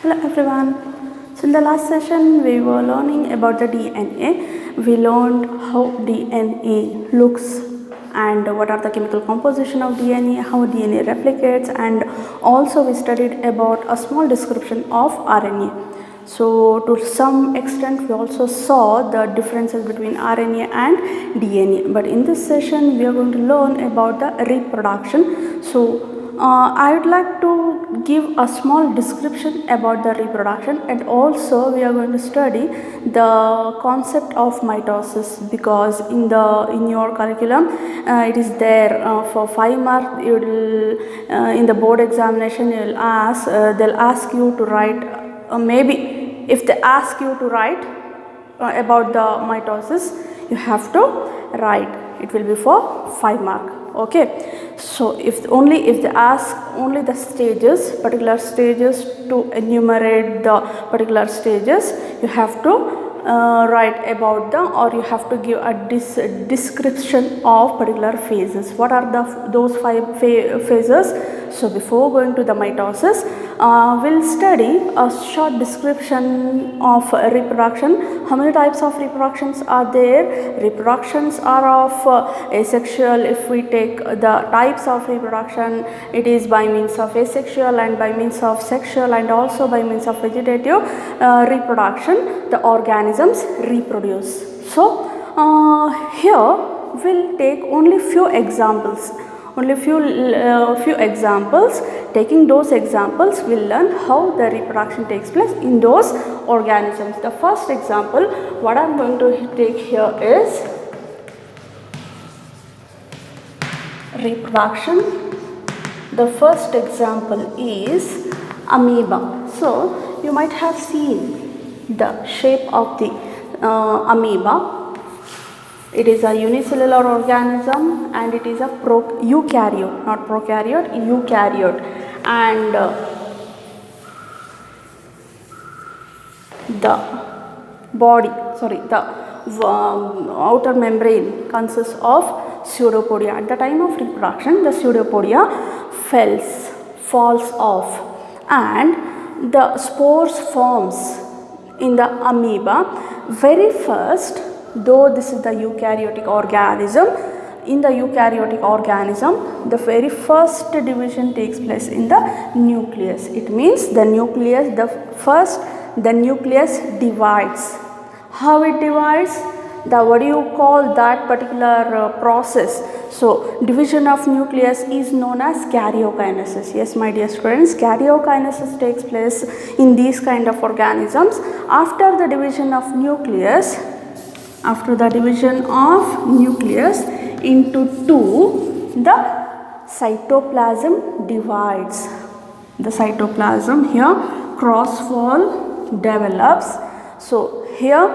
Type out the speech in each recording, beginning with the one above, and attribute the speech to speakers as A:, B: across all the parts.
A: Hello everyone. So in the last session we were learning about the DNA. We learned how DNA looks and what are the chemical composition of DNA, how DNA replicates, and also we studied about a small description of RNA. So to some extent we also saw the differences between RNA and DNA, but in this session we are going to learn about the reproduction. So I would like to give a small description about the reproduction, and also we are going to study the concept of mitosis, because in your curriculum it is there for 5 marks. You will in the board examination you will ask they'll ask you to write maybe if they ask you to write about the mitosis, you have to write. It will be for 5 marks. Okay, so if they ask only the stages, particular stages, to enumerate the particular stages, you have to write about them, or you have to give a description of particular phases. What are those 5 phases? So before going to the mitosis, we'll study a short description of reproduction. How many types of reproductions are there? Reproductions are of asexual. If we take the types of reproduction, it is by means of asexual and by means of sexual and also by means of vegetative reproduction. The organisms reproduce. So here we'll take only few examples. Only few examples. Taking those examples, we'll learn how the reproduction takes place in those organisms. The first example, what I'm going to take here is reproduction. The first example is amoeba. So you might have seen the shape of the amoeba. It is a unicellular organism and it is a eukaryote, not prokaryote, eukaryote. And the outer membrane consists of pseudopodia. At the time of reproduction, the pseudopodia falls off and the spores forms in the amoeba. Very first, though this is the eukaryotic organism, in the eukaryotic organism, the very first division takes place in the nucleus. It means the nucleus divides. How it divides? What do you call that particular process? So division of nucleus is known as karyokinesis. Yes, my dear students, karyokinesis takes place in these kind of organisms. After the division of nucleus into two, the cytoplasm divides. The cytoplasm here cross wall develops. So here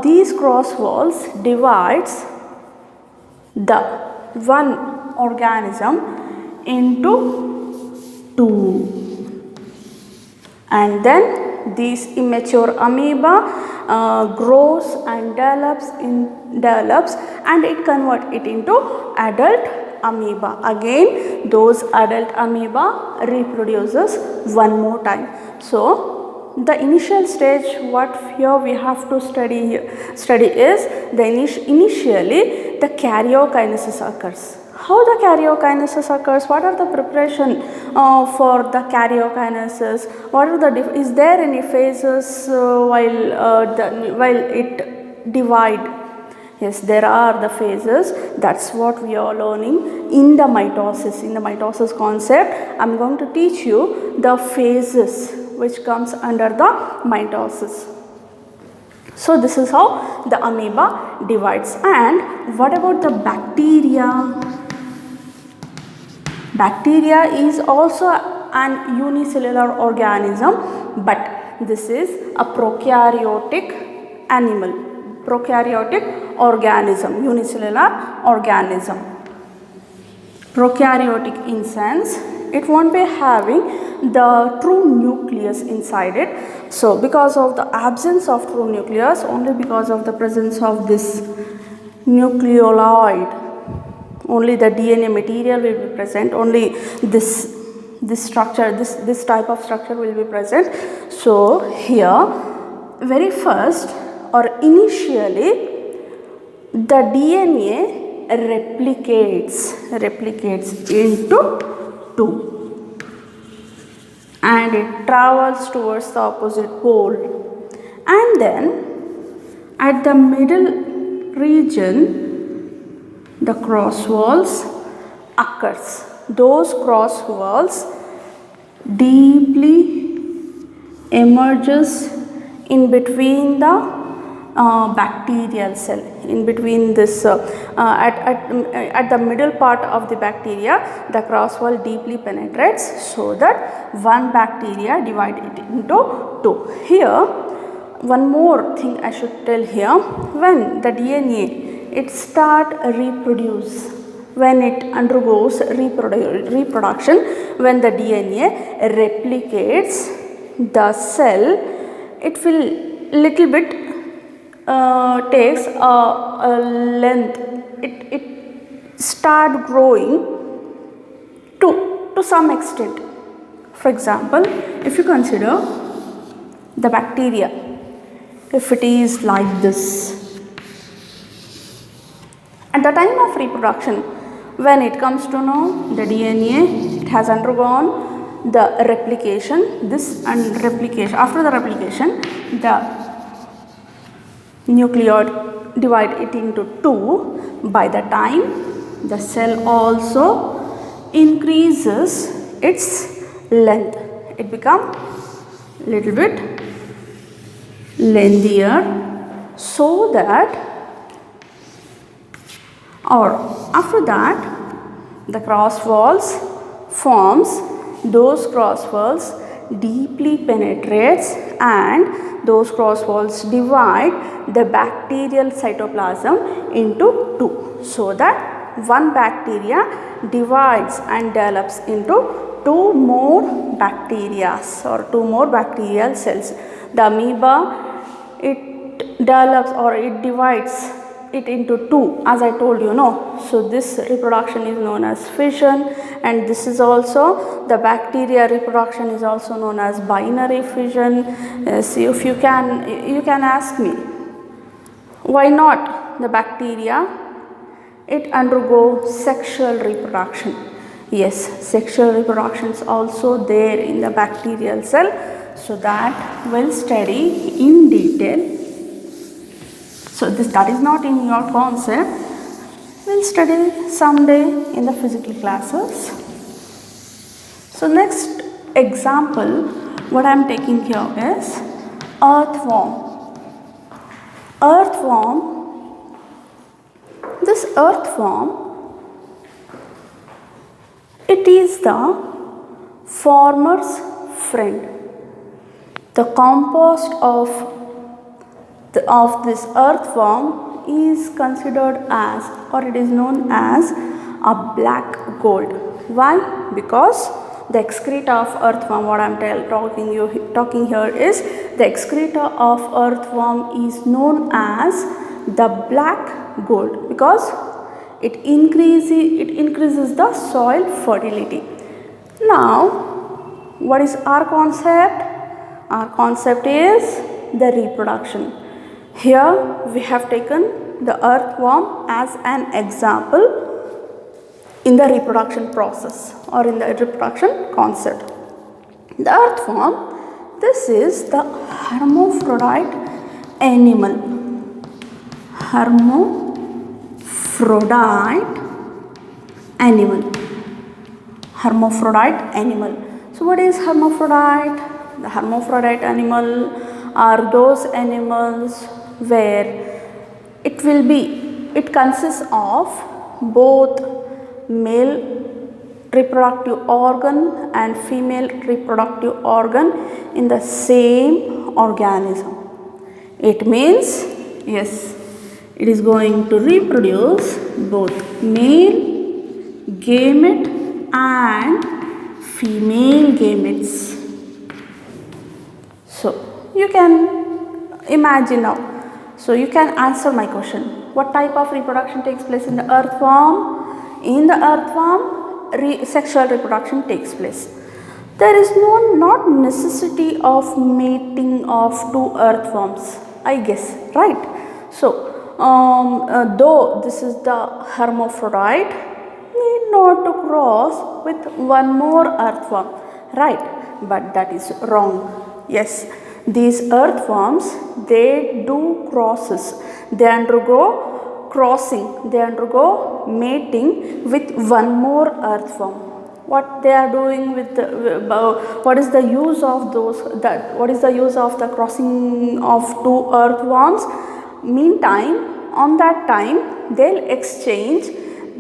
A: these cross walls divides the one organism into two, and then this immature amoeba grows and develops and it converts it into adult amoeba. Again those adult amoeba reproduces one more time. So the initial stage, what here we have to study is initially the karyokinesis occurs. How the karyokinesis occurs? What are the preparation for the karyokinesis? What are is there any phases while it divide? Yes, there are the phases. That's what we are learning in the mitosis. In the mitosis concept, I'm going to teach you the phases which comes under the mitosis. So this is how the amoeba divides. And what about the bacteria? Bacteria is also an unicellular organism, but this is a prokaryotic animal, prokaryotic organism, unicellular organism. Prokaryotic in sense, it won't be having the true nucleus inside it. So because of the absence of true nucleus, only because of the presence of this nucleoloid, only the DNA material will be present, only this this structure, this type of structure will be present. So here very first or initially the DNA replicates into 2 and it travels towards the opposite pole, and then at the middle region the cross walls occurs. Those cross walls deeply emerges in between the bacterial cell, in between this at the middle part of the bacteria the cross wall deeply penetrates, so that one bacteria divide it into 2. Here one more thing I should tell here, when the DNA it start reproduce, when it undergoes reproduction, when the DNA replicates, the cell it will little bit takes a length, it start growing to some extent. For example, if you consider the bacteria, if it is like this, at the time of reproduction, when it comes to know the DNA, it has undergone the replication, this and replication. After the replication, the nucleoid divide it into 2. By the time the cell also increases its length, it become little bit lengthier, so that, or after that the cross walls forms, those cross walls deeply penetrates and those cross walls divide the bacterial cytoplasm into 2, so that one bacteria divides and develops into 2 more bacteria or 2 more bacterial cells. The amoeba, it develops or it divides it into 2, as I told you, no. So this reproduction is known as fission, and this is also the bacteria reproduction is also known as binary fission. See, if you can ask me, why not the bacteria it undergo sexual reproduction? Yes, sexual reproduction is also there in the bacterial cell, so that we'll study in detail. So that is not in your concept, we'll study someday in the physical classes. So next example what I am taking here is earthworm. This earthworm, it is the farmer's friend. The compost of this earthworm is considered as, or it is known as, a black gold. Why? Because the excreta of earthworm, what I am talking here is the excreta of earthworm is known as the black gold, because it increases the soil fertility. Now what is our concept? Our concept is the reproduction. Here we have taken the earthworm as an example in the reproduction process or in the reproduction concept. The earthworm, this is the hermaphrodite animal. Hermaphrodite animal. So what is hermaphrodite? The hermaphrodite animal are those animals where it consists of both male reproductive organ and female reproductive organ in the same organism. It means, yes, it is going to reproduce both male gamete and female gametes. So you can imagine now. So you can answer my question. What type of reproduction takes place in the earthworm? In the earthworm, sexual reproduction takes place. There is no not necessity of mating of two earthworms, I guess, right? So, though this is the hermaphrodite, need not to cross with one more earthworm, right? But that is wrong. Yes, these earthworms, they do crosses. They undergo crossing. They undergo mating with one more earthworm. What they are doing with what is the use of those, that what is the use of the crossing of two earthworms? Meantime, on that time, they'll exchange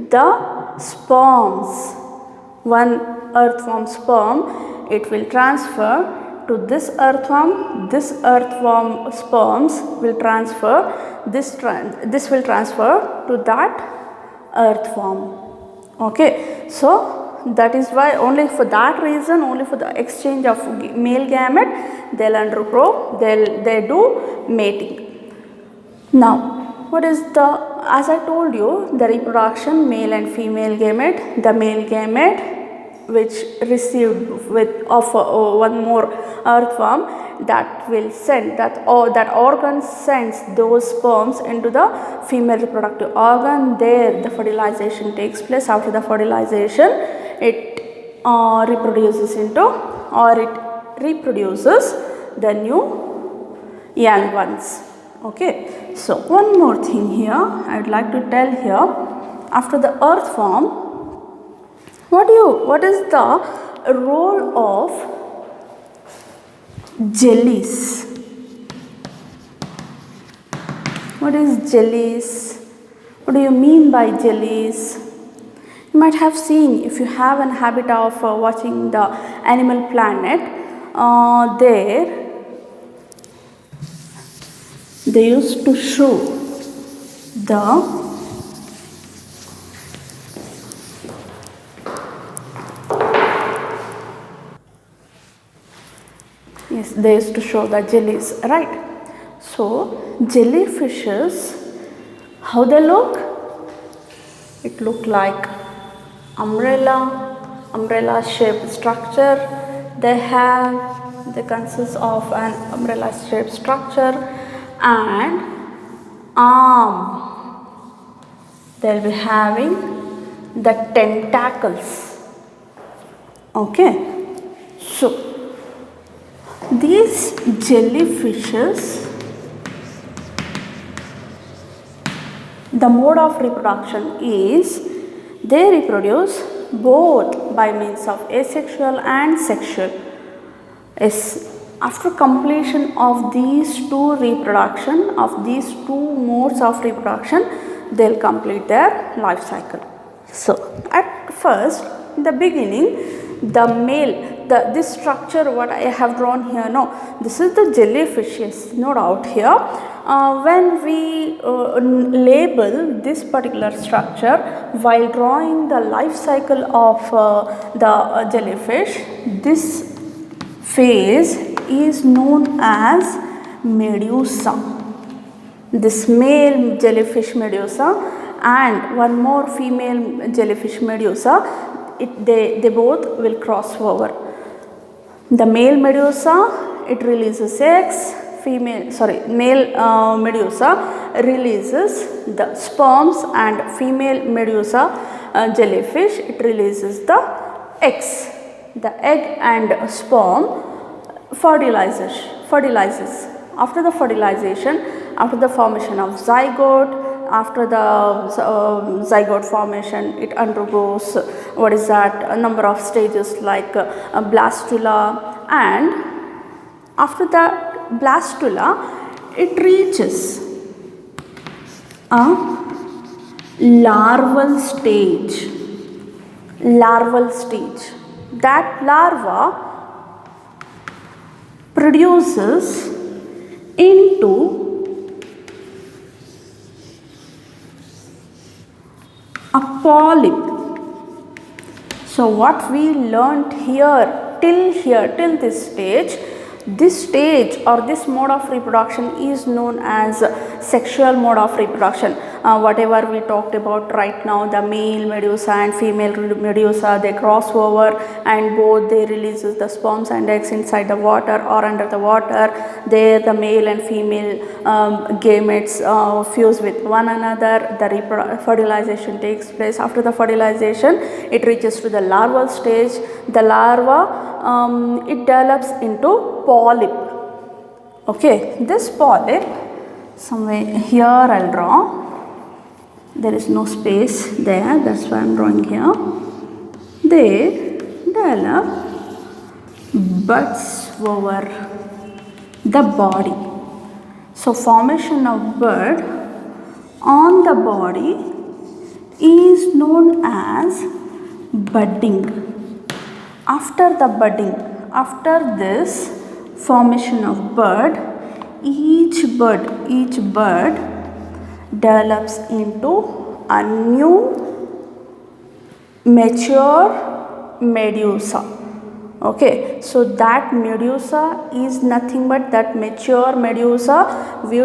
A: the sperms. One earthworm sperm, it will transfer to this earthworm sperms will transfer, this will transfer to that earthworm. Okay, so that is why, only for that reason, only for the exchange of male gamete, they'll undergo, they do mating. Now, what is the, as I told you, the reproduction, male and female gamete, the male gamete which received with of one more earthworm, that will send that, or that organ sends those sperms into the female reproductive organ. There the fertilization takes place. After the fertilization, it reproduces into, or it reproduces the new young ones. Okay, so one more thing here I would like to tell here. After the earthworm, what is the role of jellies? What is jellies? What do you mean by jellies? You might have seen, if you have an habit of watching the Animal Planet, there they used to show the they used to show the jellies, right? So jellyfishes, how they look? It look like umbrella shaped structure. They have, they consist of an umbrella shaped structure and arm. They'll be having the tentacles. Okay, so these jellyfishes, the mode of reproduction is they reproduce both by means of asexual and sexual. Yes, after completion of these two reproduction, of these two modes of reproduction, they'll complete their life cycle. So at first, in the beginning, the male, this structure what I have drawn here, no, this is the jellyfishes, no doubt here. When we label this particular structure while drawing the life cycle of the jellyfish, this phase is known as medusa. This male jellyfish medusa and one more female jellyfish medusa, they both will cross over. The male medusa, it releases eggs, male medusa releases the sperms, and female medusa jellyfish, it releases the eggs. The egg and sperm fertilizes. After the fertilization, after the formation of zygote, after the zygote formation, it undergoes what is that, a number of stages like blastula, and after that blastula, it reaches a larval stage. That larva produces into a polyp. So what we learnt here till this stage or this mode of reproduction is known as sexual mode of reproduction. Whatever we talked about right now, the male medusa and female medusa, they cross over and both they releases the sperms and eggs inside the water or under the water. There the male and female gametes fuse with one another. The fertilization takes place. After the fertilization, it reaches to the larval stage. The larva, it develops into polyp. Okay, this polyp, somewhere here I'll draw. There is no space there, that's why I am drawing here. They develop buds over the body. So formation of bud on the body is known as budding. After the budding, after this formation of bud, each bud develops into a new mature medusa. Okay, so that medusa is nothing but that mature medusa. We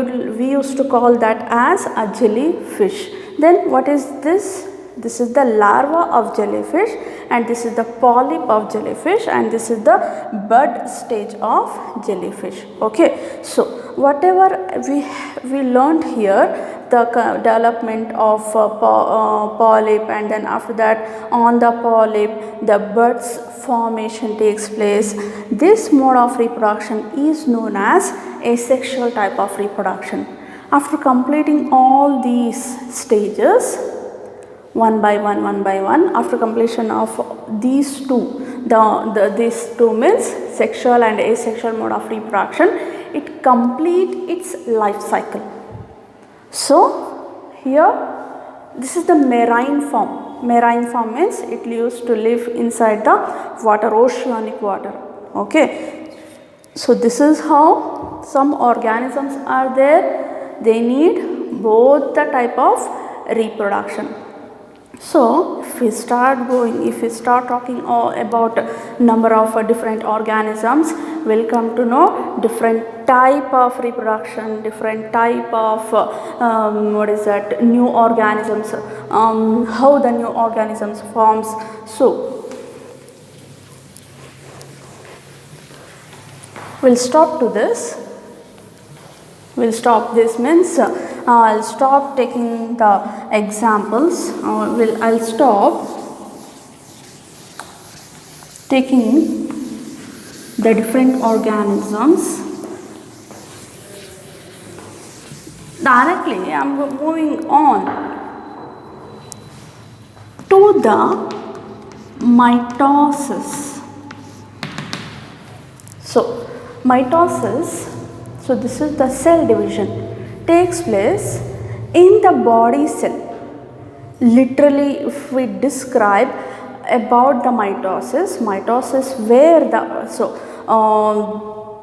A: used to call that as a jellyfish. Then what is this? This is the larva of jellyfish, and this is the polyp of jellyfish, and this is the bud stage of jellyfish. Okay, so whatever we learned here, the development of polyp, and then after that on the polyp the buds formation takes place. This mode of reproduction is known as asexual type of reproduction. After completing all these stages one by one, after completion of these two, these two means sexual and asexual mode of reproduction, it complete its life cycle. So here this is the marine form. Marine form means it used to live inside the water, oceanic water. Okay, so this is how some organisms are there. They need both the type of reproduction. So if we start talking about number of different organisms, we'll come to know different type of reproduction, different type of new organisms, how the new organisms forms. So we'll stop to this. We'll stop this means I'll stop taking the examples. I'll stop taking the different organisms. Directly I'm moving on to the mitosis. So mitosis, so this is the cell division, takes place in the body cell. Literally, if we describe about the mitosis where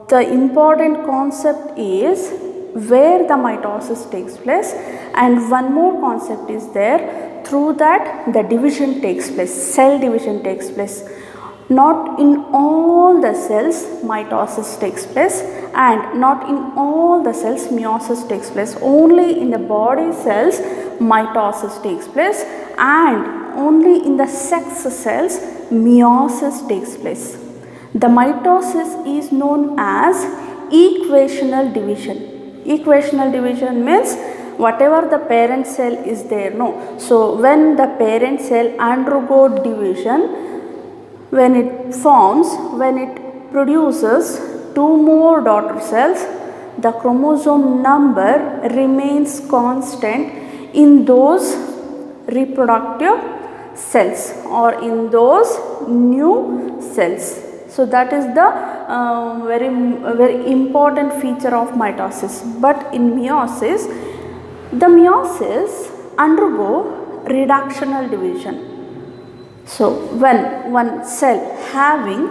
A: the important concept is where the mitosis takes place, and one more concept is there, through that the division takes place, cell division takes place. Not in all the cells mitosis takes place, and not in all the cells meiosis takes place. Only in the body cells mitosis takes place, and only in the sex cells meiosis takes place. The mitosis is known as equational division. Equational division means whatever the parent cell is there, So when the parent cell undergo division, when it forms, when it produces two more daughter cells, the chromosome number remains constant in those reproductive cells or in those new cells. So that is the very important feature of mitosis. But in meiosis, the meiosis undergo reductional division. So when one cell having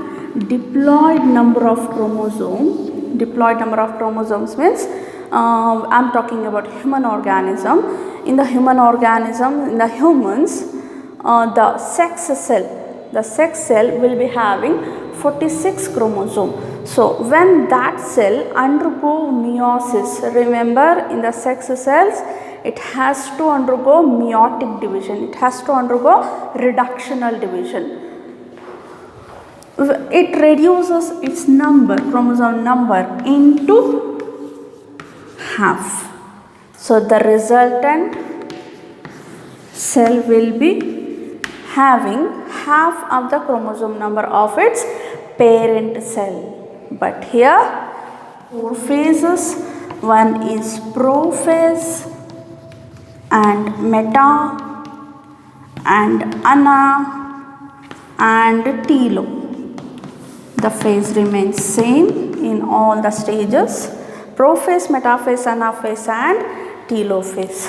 A: diploid number of chromosomes means I am talking about human organism. In the humans, the sex cell will be having 46 chromosomes. So when that cell undergo meiosis, remember in the sex cells it has to undergo meiotic division, it has to undergo reductional division. It reduces its number, chromosome number, into half. So the resultant cell will be having half of the chromosome number of its parent cell. But here 4 phases, one is prophase and meta and ana and telo. The phase remains same in all the stages: prophase, metaphase, anaphase and telophase.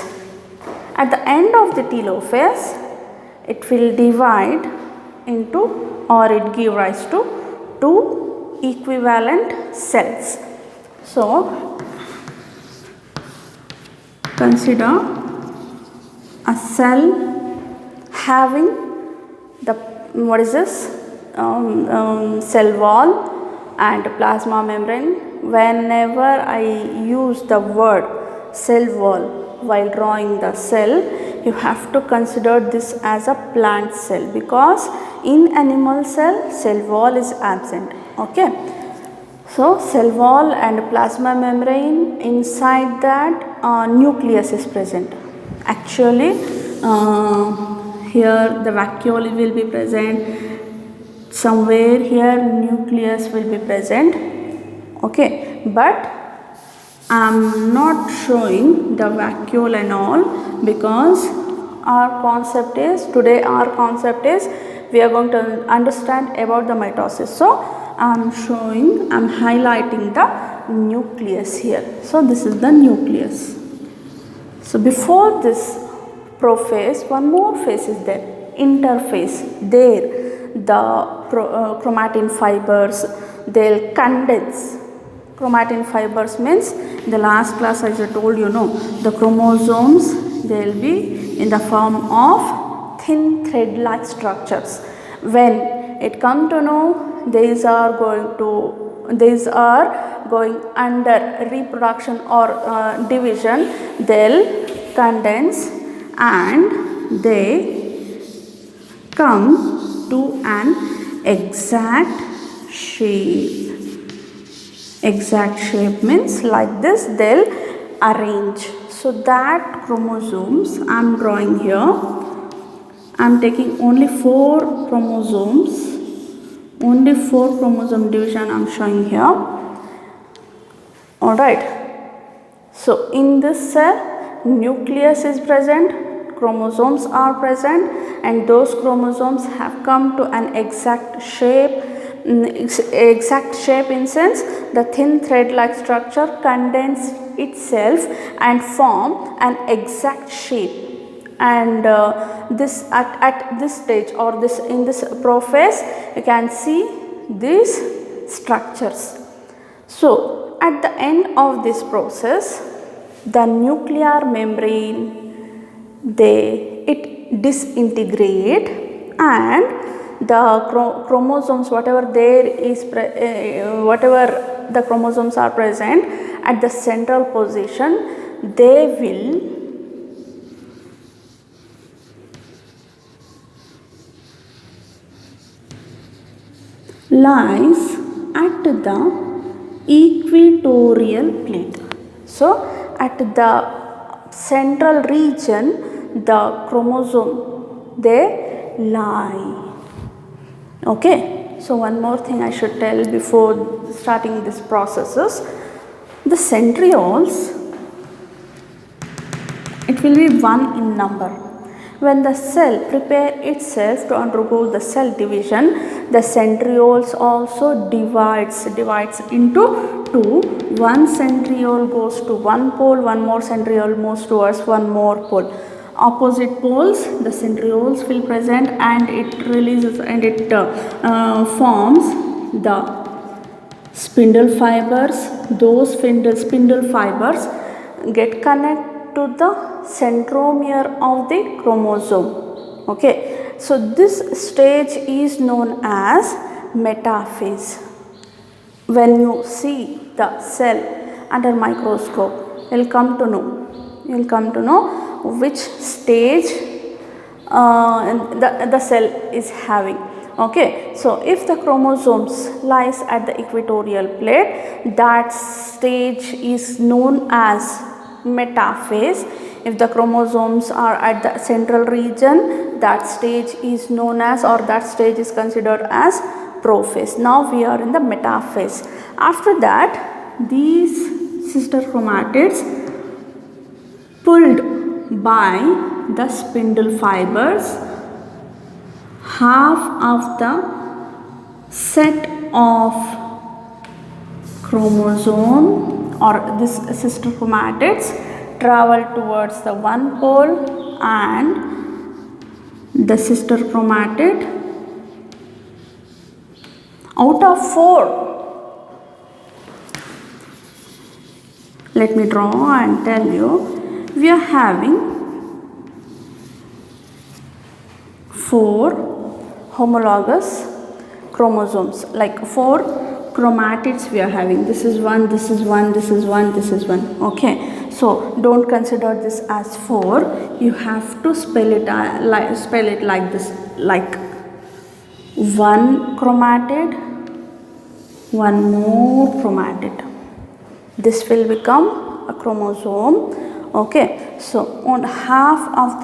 A: At the end of the telophase, it will divide into, or it give rise to, 2 equivalent cells. So consider a cell having the, what is this, cell wall and plasma membrane. Whenever I use the word cell wall while drawing the cell, you have to consider this as a plant cell, because in animal cell wall is absent. Okay, so cell wall and plasma membrane, inside that nucleus is present. Actually here the vacuole will be present, somewhere here nucleus will be present. Okay, but I am not showing the vacuole and all, because our concept is, today our concept is, we are going to understand about the mitosis. So I am highlighting the nucleus here. So this is the nucleus. So before this prophase, one more phase is there, interphase. There the chromatin fibers, they'll condense. Chromatin fibers means, in the last class as I told you, the chromosomes, they'll be in the form of thin thread like structures. When it come to know these are going under reproduction or division, they'll condense and they come to an exact shape. Exact shape means like this, they'll arrange. So that chromosomes I am drawing here, I am taking only 4 chromosomes, only 4 chromosome division I am showing here. Alright, so in this cell nucleus is present, chromosomes are present, and those chromosomes have come to an exact shape. Exact shape in sense, the thin thread like structure condense itself and form an exact shape. And this at this stage, or this in this prophase, you can see these structures. So at the end of this process, the nuclear membrane, it disintegrate, and the chromosomes, whatever the chromosomes are present at the central position, they will lies at the equatorial plate. So at the central region, the chromosome, they lie. Okay, so one more thing I should tell before starting this process is, the centrioles, it will be 1 in number. When the cell prepare itself to undergo the cell division, the centrioles also divides into 2. One centriole goes to one pole, one more centriole moves towards one more pole. Opposite poles, the centrioles will present, and it releases and it forms the spindle fibers. Those spindle fibers get connected to the centromere of the chromosome. Okay, so this stage is known as metaphase. when you see the cell under microscope, you'll come to know which stage the cell is having. Okay, so if the chromosomes lies at the equatorial plate, that stage is known as metaphase. If the chromosomes are at the central region, that stage is known as, or that stage is considered as, prophase. Now we are in the metaphase. After that, these sister chromatids pulled by the spindle fibers, half of the set of chromosome or this sister chromatids travel towards the one pole, and the sister chromatid, out of 4, let me draw and tell you, we are having 4 homologous chromosomes, like 4 chromatids we are having. This is 1, this is 1, this is 1, this is 1. Okay, so don't consider this as 4. You have to spell it like this, like 1 chromatid, 1 more chromatid. This will become a chromosome. Okay, so on half of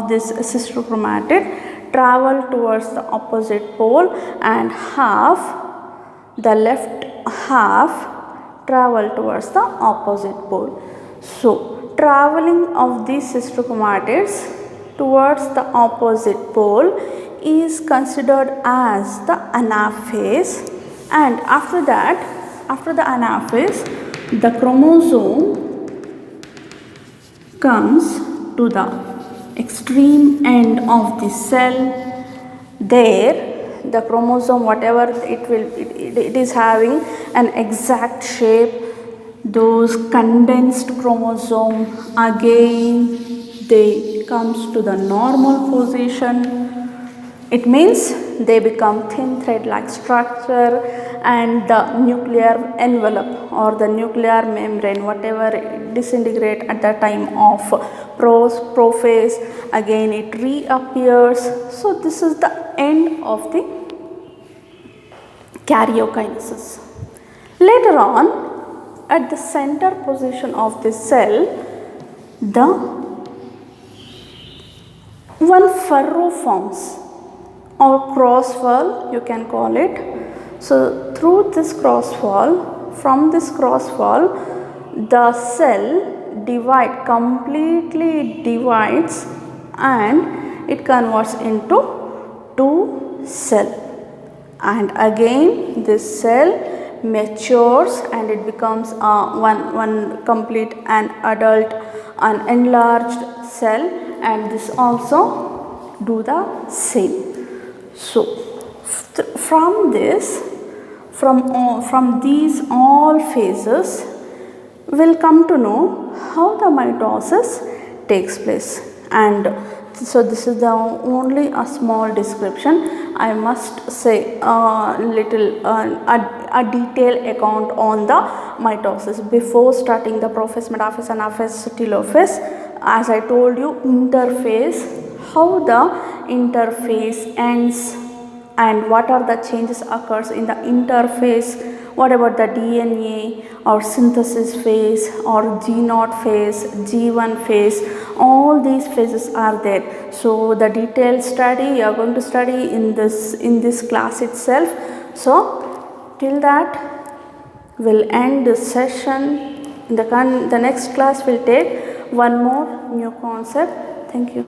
A: this sister chromatid travel towards the opposite pole, and the left half travel towards the opposite pole. So traveling of these sister chromatids towards the opposite pole is considered as the anaphase, and after the anaphase, the chromosome comes to the extreme end of the cell. There the chromosome, whatever it is having an exact shape, those condensed chromosome again they comes to the normal position. It means they become thin thread like structure, and the nuclear envelope or the nuclear membrane, whatever disintegrate at the time of prophase, again it reappears. So this is the end of the karyokinesis. Later on, at the center position of the cell, the one furrow forms, or cross wall you can call it. So through this cross wall, from this cross wall, the cell completely divides, and it converts into 2 cells, and again this cell matures and it becomes one complete and adult, an enlarged cell, and this also do the same. So from these all phases, we'll come to know how the mitosis takes place. And so this is the only a small description. I must say a detailed account on the mitosis before starting the prophase, metaphase, anaphase, telophase. As I told you, interphase, how the interphase ends and what are the changes occurs in the interphase. What about the DNA or synthesis phase or G0 phase, G1 phase, all these phases are there. So the detailed study you are going to study in this class itself. So till that we'll end this session. In the next class we'll take one more new concept. Thank you.